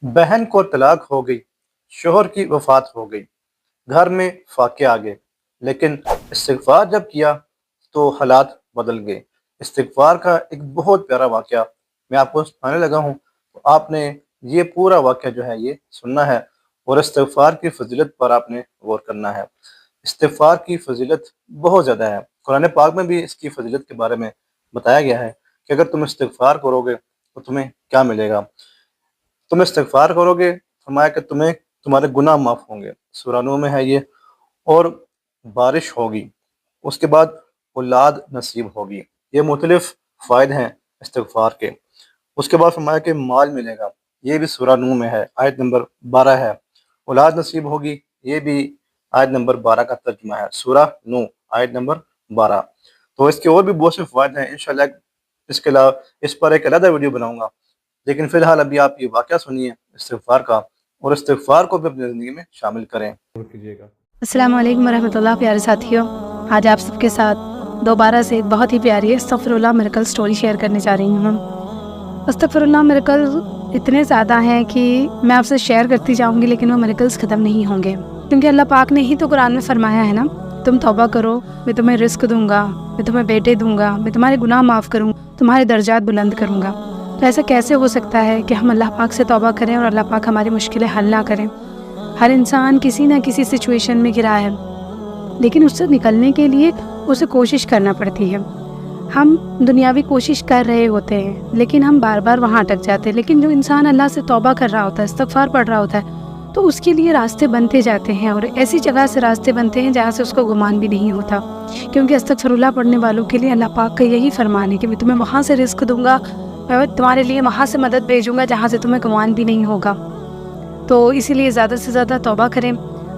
बहन को तलाक हो गई, शोहर की वफात हो गई, घर में फाके आ गए, लेकिन इस्तिग़फ़ार जब किया तो हालात बदल गए। इस्तिग़फ़ार का एक बहुत प्यारा वाक़या मैं आपको सुनाने लगा हूँ। तो आपने ये पूरा वाक़या जो है ये सुनना है और इस्तिग़फ़ार की फ़ज़ीलत पर आपने गौर करना है। इस्तिग़फ़ार की फ़ज़ीलत बहुत ज़्यादा है। कुरान पाक में भी इसकी फ़ज़ीलत के बारे में बताया गया है कि अगर तुम इस्तिग़फ़ार करोगे तो तुम्हें क्या मिलेगा। तुम इस्तिग़फ़ार करोगे, फरमाया कि तुम्हें तुम्हारे गुनाह माफ़ होंगे, सूरा नूह में है ये। और बारिश होगी, उसके बाद औलाद नसीब होगी। ये मुख्तलिफ़ फ़ायदे हैं इस्तिग़फ़ार के। उसके बाद फरमाया कि माल मिलेगा, ये भी सूरा नूह में है, आयत नंबर 12 है। औलाद नसीब होगी, ये भी आयत नंबर 12 का तर्जुमा है, सूरा नूह आयत नंबर 12। तो इसके और भी बहुत से फ़ायदे हैं, इंशाअल्लाह इसके अलावा इस पर एक अलग वीडियो बनाऊँगा। लेकिन फ़िलहाल अभी आप ये वाक़या सुनिए इस्तिग़फ़ार का, और इस्तिग़फ़ार को भी अपनी ज़िंदगी में शामिल करें। अस्सलाम वालेकुम वरहमतुल्लाह। प्यारे साथियों, आज आप सबके साथ दोबारा से एक बहुत ही प्यारी अस्तग़फ़िरुल्लाह मिरेकल स्टोरी शेयर करने जा रही हूँ। अस्तग़फ़िरुल्लाह मिरेकल इतने ज़्यादा हैं कि मैं आपसे शेयर करती जाऊँगी लेकिन वो मिरेकल्स ख़त्म नहीं होंगे, क्योंकि अल्लाह पाक ने ही तो कुरान में फ़रमाया है ना, तुम तौबा करो, मैं तुम्हें रिस्क दूँगा, मैं तुम्हें बेटे दूँगा, मैं तुम्हारे गुनाह माफ़ करूँ, तुम्हारे दर्जात बुलंद करूँगा। तो ऐसा कैसे हो सकता है कि हम अल्लाह पाक से तौबा करें और अल्लाह पाक हमारी मुश्किलें हल ना करें। हर इंसान किसी न किसी सिचुएशन में घिरा है, लेकिन उससे निकलने के लिए उसे कोशिश करना पड़ती है। हम दुनियावी कोशिश कर रहे होते हैं लेकिन हम बार बार वहाँ अटक जाते हैं। लेकिन जो इंसान अल्लाह से तौबा कर रहा होता है, इस्तिग़फ़ार पढ़ रहा होता है, तो उसके लिए रास्ते बनते जाते हैं, और ऐसी जगह से रास्ते बनते हैं जहाँ से उसको गुमान भी नहीं होता। क्योंकि अस्तग़फ़िरुल्लाह पढ़ने वालों के लिए अल्लाह पाक का यही फरमान है कि मैं तुम्हें वहाँ से रिस्क दूँगा, मैं तुम्हारे लिए वहाँ से मदद भेजूँगा जहाँ से तुम्हें गुमान भी नहीं होगा। तो इसीलिए ज़्यादा से ज़्यादा तौबा करें।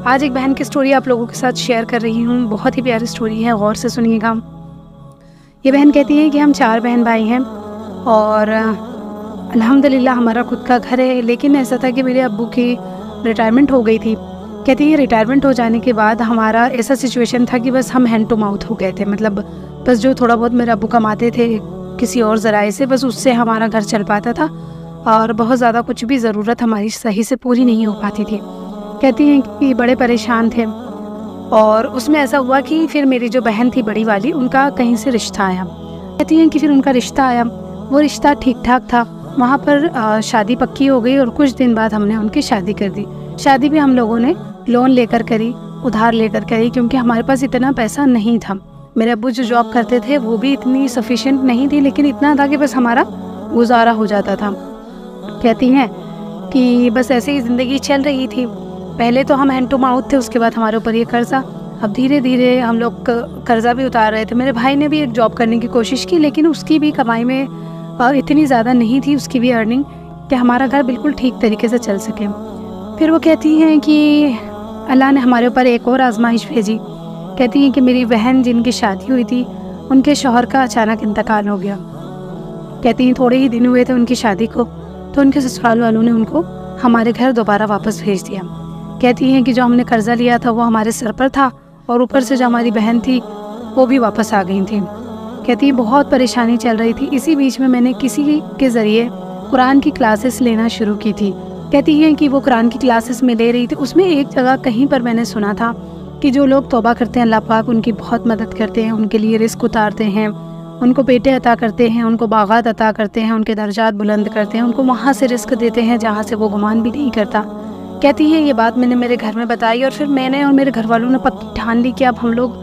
आज एक बहन की स्टोरी आप लोगों के साथ शेयर कर रही हूँ, बहुत ही प्यारी स्टोरी है, गौर से सुनिएगा। ये बहन कहती है कि हम 4 बहन भाई हैं और अल्हम्दुलिल्लाह हमारा खुद का घर है, लेकिन ऐसा था कि मेरे अब्बू की रिटायरमेंट हो गई थी। कहती है रिटायरमेंट हो जाने के बाद हमारा ऐसा सिचुएशन था कि बस हम हैंड टू माउथ हो गए थे, मतलब बस जो थोड़ा बहुत मेरे अब्बू कमाते थे किसी और ज़राए से, बस उससे हमारा घर चल पाता था और बहुत ज़्यादा कुछ भी ज़रूरत हमारी सही से पूरी नहीं हो पाती थी। कहती हैं कि बड़े परेशान थे, और उसमें ऐसा हुआ कि फिर मेरी जो बहन थी बड़ी वाली, उनका कहीं से रिश्ता आया। कहती हैं कि फिर उनका रिश्ता आया, वो रिश्ता ठीक ठाक था, वहाँ पर शादी पक्की हो गई और कुछ दिन बाद हमने उनकी शादी कर दी। शादी भी हम लोगों ने लोन लेकर करी, उधार लेकर करी, क्योंकि हमारे पास इतना पैसा नहीं था। मेरे अब्बू जो जॉब करते थे वो भी इतनी सफिशिएंट नहीं थी, लेकिन इतना था कि बस हमारा गुजारा हो जाता था। कहती हैं कि बस ऐसे ही ज़िंदगी चल रही थी। पहले तो हम हैंड टू माउथ थे, उसके बाद हमारे ऊपर ये कर्ज़ा। अब धीरे धीरे हम लोग कर्ज़ा भी उतार रहे थे। मेरे भाई ने भी एक जॉब करने की कोशिश की, लेकिन उसकी भी कमाई में इतनी ज़्यादा नहीं थी, उसकी भी अर्निंग, कि हमारा घर बिल्कुल ठीक तरीके से चल सके। फिर वो कहती हैं कि अल्लाह ने हमारे ऊपर एक और आजमाइश भेजी। कहती हैं कि मेरी बहन जिनकी शादी हुई थी, उनके शौहर का अचानक इंतकाल हो गया। कहती हैं थोड़े ही दिन हुए थे उनकी शादी को, तो उनके ससुराल वालों ने उनको हमारे घर दोबारा वापस भेज दिया। कहती हैं कि जो हमने कर्ज़ा लिया था वो हमारे सर पर था, और ऊपर से जो हमारी बहन थी वो भी वापस आ गई थी। कहती है बहुत परेशानी चल रही थी। इसी बीच में मैंने किसी के ज़रिए कुरान की क्लासेस लेना शुरू की थी। कहती हैं कि वो कुरान की क्लासेस में ले रही थी, उसमें एक जगह कहीं पर मैंने सुना था कि जो लोग तौबा करते हैं अल्लाह पाक उनकी बहुत मदद करते हैं, उनके लिए रिस्क उतारते हैं, उनको बेटे अता करते हैं, उनको बागात अता करते हैं, उनके दर्जात बुलंद करते हैं, उनको वहाँ से रिस्क देते हैं जहाँ से वो गुमान भी नहीं करता। कहती है ये बात मैंने मेरे घर में बताई, और फिर मैंने और मेरे घर वालों ने पक्की ठान ली कि अब हम लोग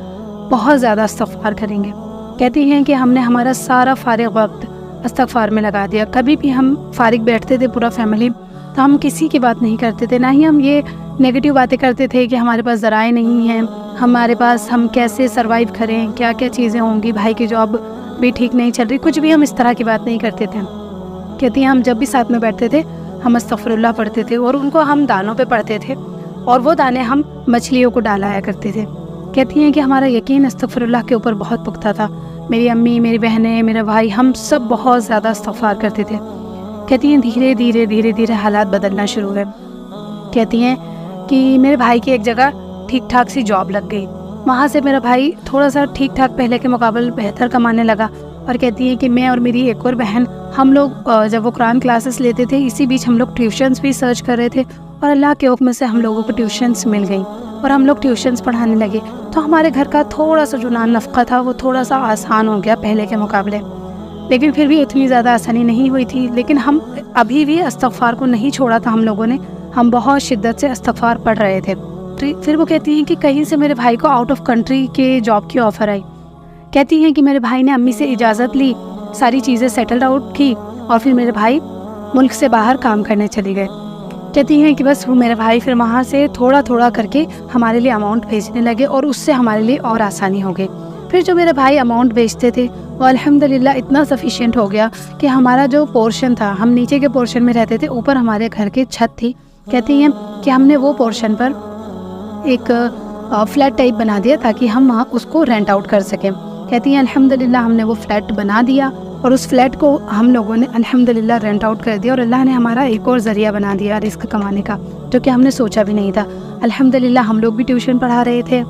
बहुत ज़्यादा इस्तिग़फ़ार करेंगे। कहती हैं कि हमने हमारा सारा फ़ारिग़ वक्त इस्तिग़फ़ार में लगा दिया। कभी भी हम फ़ारिग़ बैठते थे पूरा फैमिली, तो हम किसी की बात नहीं करते थे, ना ही हम ये नेगेटिव बातें करते थे कि हमारे पास ज़राए नहीं हैं, हमारे पास हम कैसे सर्वाइव करें, क्या क्या चीज़ें होंगी, भाई की जॉब भी ठीक नहीं चल रही, कुछ भी हम इस तरह की बात नहीं करते थे। कहती हैं हम जब भी साथ में बैठते थे हम अस्तग़फ़िरुल्लाह पढ़ते थे, और उनको हम दानों पे पढ़ते थे, और वो दाने हम मछलियों को डालाया करते थे। कहती हैं कि हमारा यकीन अस्तग़फ़िरुल्लाह के ऊपर बहुत पुख्ता था। मेरी अम्मी, मेरी बहनें, मेरा भाई, हम सब बहुत ज़्यादा इस्तिग़फ़ार करते थे। कहती हैं धीरे धीरे धीरे धीरे हालात बदलना शुरू हुए। कहती हैं कि मेरे भाई की एक जगह ठीक ठाक सी जॉब लग गई, वहाँ से मेरा भाई थोड़ा सा ठीक ठाक पहले के मुकाबले बेहतर कमाने लगा, اور کہتی ہیں کہ میں اور میری ایک اور بہن ہم لوگ جب وہ قرآن کلاسز لیتے تھے اسی بیچ ہم لوگ ٹیوشنس بھی سرچ کر رہے تھے اور اللہ کے حکم سے ہم لوگوں کو ٹیوشنس مل گئیں اور ہم لوگ ٹیوشنس پڑھانے لگے. تو ہمارے گھر کا تھوڑا سا جو نفقہ تھا وہ تھوڑا سا آسان ہو گیا پہلے کے مقابلے, لیکن پھر بھی اتنی زیادہ آسانی نہیں ہوئی تھی. لیکن ہم ابھی بھی استغفار کو نہیں چھوڑا تھا ہم لوگوں نے, ہم بہت شدت سے استغفار پڑھ رہے تھے. پھر وہ کہتی ہیں کہ کہیں سے میرے بھائی کو آؤٹ آف کنٹری کے جاب کی آفر آئی. کہتی ہیں کہ میرے بھائی نے امی سے اجازت لی, ساری چیزیں سیٹلڈ آؤٹ کی اور پھر میرے بھائی ملک سے باہر کام کرنے چلے گئے. کہتی ہیں کہ بس وہ میرے بھائی پھر وہاں سے تھوڑا تھوڑا کر کے ہمارے لیے اماؤنٹ بھیجنے لگے اور اس سے ہمارے لیے اور آسانی ہو گئی. پھر جو میرے بھائی اماؤنٹ بھیجتے تھے وہ الحمدللہ اتنا سفیشینٹ ہو گیا کہ ہمارا جو پورشن تھا, ہم نیچے کے پورشن میں رہتے تھے, اوپر ہمارے گھر کی چھت تھی. کہتی ہیں کہ ہم نے وہ پورشن پر ایک فلیٹ ٹائپ بنا دیا تاکہ ہم وہاں اس کو رینٹ آؤٹ کر سکیں. کہتی ہیں الحمدللہ ہم نے وہ فلیٹ بنا دیا اور اس فلیٹ کو ہم لوگوں نے الحمدللہ رینٹ آؤٹ کر دیا اور اللہ نے ہمارا ایک اور ذریعہ بنا دیا رزق کمانے کا, جو کہ ہم نے سوچا بھی نہیں تھا. الحمدللہ ہم لوگ بھی ٹیوشن پڑھا رہے تھے,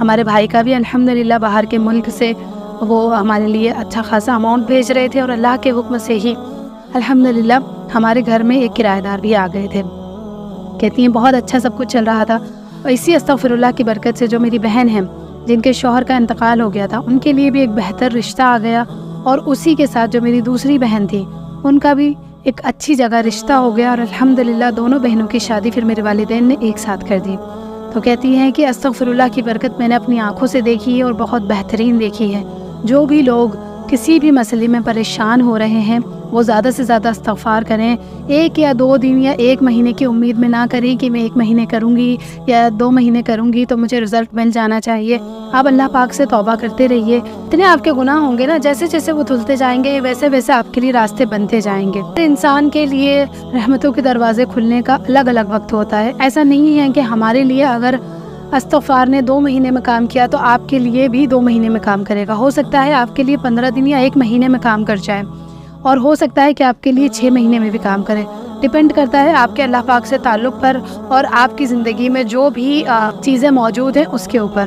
ہمارے بھائی کا بھی الحمدللہ باہر کے ملک سے وہ ہمارے لیے اچھا خاصا اماؤنٹ بھیج رہے تھے اور اللہ کے حکم سے ہی الحمدللہ ہمارے گھر میں ایک کرایہ دار بھی آ گئے تھے. کہتی ہیں بہت اچھا سب کچھ چل رہا تھا. اور اسی استغفر اللہ کی برکت سے جو میری بہن ہیں جن کے شوہر کا انتقال ہو گیا تھا ان کے لیے بھی ایک بہتر رشتہ آ گیا, اور اسی کے ساتھ جو میری دوسری بہن تھی ان کا بھی ایک اچھی جگہ رشتہ ہو گیا, اور الحمدللہ دونوں بہنوں کی شادی پھر میرے والدین نے ایک ساتھ کر دی. تو کہتی ہیں کہ استغفر اللہ کی برکت میں نے اپنی آنکھوں سے دیکھی ہے اور بہت بہترین دیکھی ہے. جو بھی لوگ کسی بھی مسئلے میں پریشان ہو رہے ہیں وہ زیادہ سے زیادہ استغفار کریں. 1 یا 2 دن یا 1 مہینے کی امید میں نہ کریں کہ میں 1 مہینے کروں گی یا 2 مہینے کروں گی تو مجھے رزلٹ مل جانا چاہیے. آپ اللہ پاک سے توبہ کرتے رہیے. اتنے آپ کے گناہ ہوں گے نا, جیسے جیسے وہ دھلتے جائیں گے ویسے ویسے آپ کے لیے راستے بنتے جائیں گے. انسان کے لیے رحمتوں کے دروازے کھلنے کا الگ الگ وقت ہوتا ہے. ایسا نہیں ہے کہ ہمارے لیے اگر استغفار نے 2 مہینے میں کام کیا تو آپ کے لیے بھی 2 مہینے میں کام کرے گا. ہو سکتا ہے آپ کے لیے 15 دن یا 1 مہینے میں کام کر جائے, اور ہو سکتا ہے کہ آپ کے لیے 6 مہینے میں بھی کام کرے. ڈپینڈ کرتا ہے آپ کے اللہ پاک سے تعلق پر اور آپ کی زندگی میں جو بھی چیزیں موجود ہیں اس کے اوپر.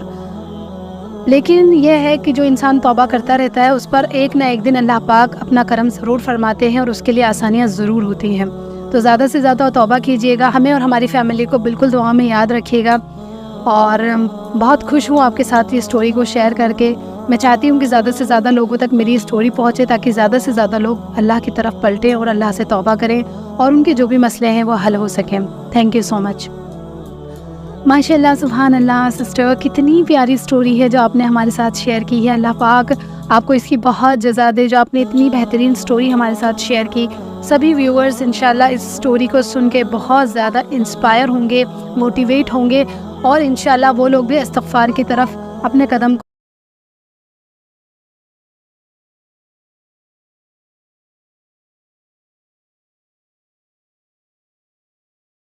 لیکن یہ ہے کہ جو انسان توبہ کرتا رہتا ہے اس پر ایک نہ ایک دن اللہ پاک اپنا کرم ضرور فرماتے ہیں اور اس کے لیے آسانیاں ضرور ہوتی ہیں. تو زیادہ سے زیادہ توبہ کیجیے گا. ہمیں اور ہماری فیملی کو بالکل دعا میں یاد رکھیے گا. اور بہت خوش ہوں آپ کے ساتھ یہ اسٹوری کو شیئر کر کے. میں چاہتی ہوں کہ زیادہ سے زیادہ لوگوں تک میری اسٹوری پہنچے تاکہ زیادہ سے زیادہ لوگ اللہ کی طرف پلٹیں اور اللہ سے توبہ کریں اور ان کے جو بھی مسئلے ہیں وہ حل ہو سکیں. تھینک یو سو مچ. ماشاء اللہ, سبحان اللہ. سسٹر کتنی پیاری اسٹوری ہے جو آپ نے ہمارے ساتھ شیئر کی ہے. اللہ پاک آپ کو اس کی بہت جزا دے جو آپ نے اتنی بہترین اسٹوری ہمارے ساتھ شیئر کی. سبھی ویورز انشاءاللہ اس اسٹوری کو سن کے بہت زیادہ انسپائر ہوں گے, موٹیویٹ ہوں گے, اور انشاءاللہ وہ لوگ بھی استغفار کی طرف اپنے قدم